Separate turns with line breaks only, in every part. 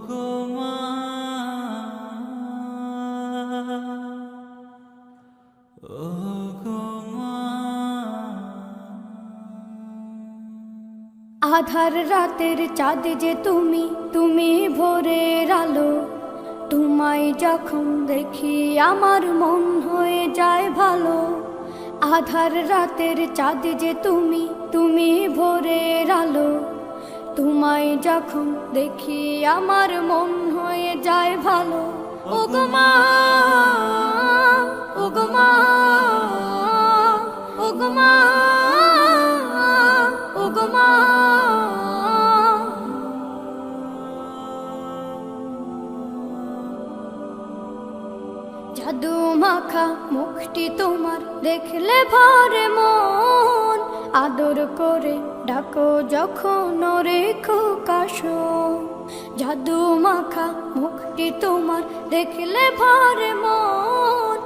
গো মা, ও গো মা।
আধার রাতের চাঁদ যে তুমি, তুমি ভোরের আলো। তোমায় যখন দেখি আমার মন হয়ে যায় ভালো। আধার রাতের চাঁদ যে তুমি, তুমি ভোরের আলো। তোমায় যখন দেখি আমার মন হয়ে যায় ভালো। ও গো মা, ও গো মা, ও গো মা, ও গো মা। জাদু মাখা মুখটি তোমার দেখলে ভরে মন। আদর করে ডাকো যখন ওরে খোকাশো। জাদু মাখা মুখটি তোমার দেখলে ভরে মন।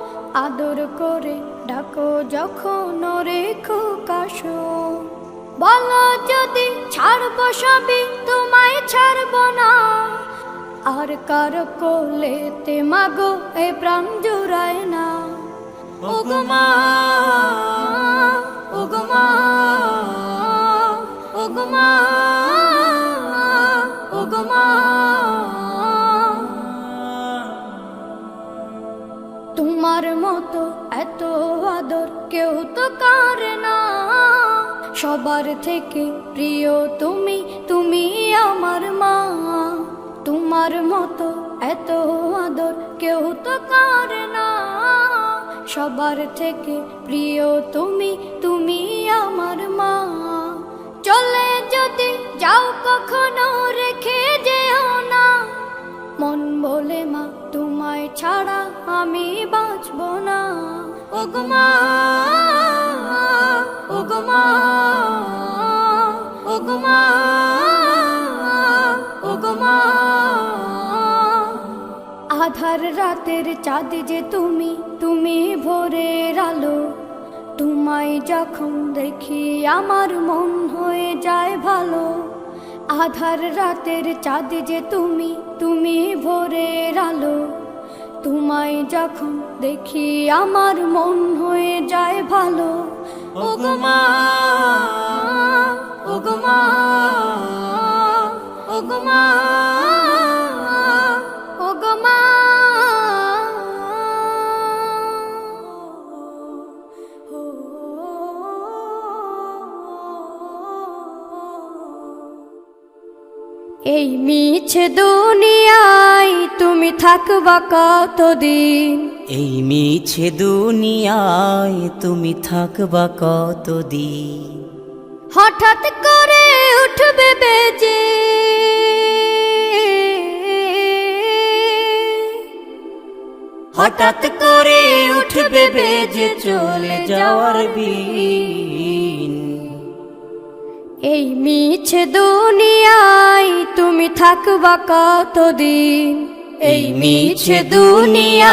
আদর করে ডাকো যখন ওরে খোকাশো। বলো যদি ছাড়বো সবই, তোমায় ছাড়বো না। আর কার কোলেতে মাগো এ প্রাণ জুড়ায় না। ও গো মা, ও গো মা, ও গো মা, ও গো মা। তোমার মতো এত আদর কেউ তো করে না। সবার থেকে প্রিয় তুমি, তুমি আমার মা। তোমার মতো এত আদর কেউ তো করে না। সবার থেকে প্রিয় তুমি, তুমি আমার মা। চলে যদি যাও কখনো রেখে যেও না। মন বলে মা তোমায় ছাড়া আমি বাঁচব না। ও গো মা, ও গো মা, ও গো মা, ও গো মা। আধার রাতের চাঁদ যে তুমি, তুমি ভোরের আলো। তোমায় যখন দেখি আমার মন হয়ে যায় ভালো। আধার রাতের চাঁদ যে তুমি, তুমি ভোরের আলো। তোমায় যখন দেখি আমার মন হয়ে যায় ভালো। ও গো মা, ও গো মা, ও গো মা, ও গো মা। এই মিছে দুনিয়ায় তুমি থাকবা কতদিন।
এই মিছে দুনিয়ায় তুমি থাকবা কতদিন।
হঠাৎ করে উঠবে বেজে,
হঠাৎ করে উঠবে বেজে চলে যাওয়ার বিন।
এই মিছে দুনিয়ায় তুমি থাকবা কতদিন।
এই মিছে দুনিয়া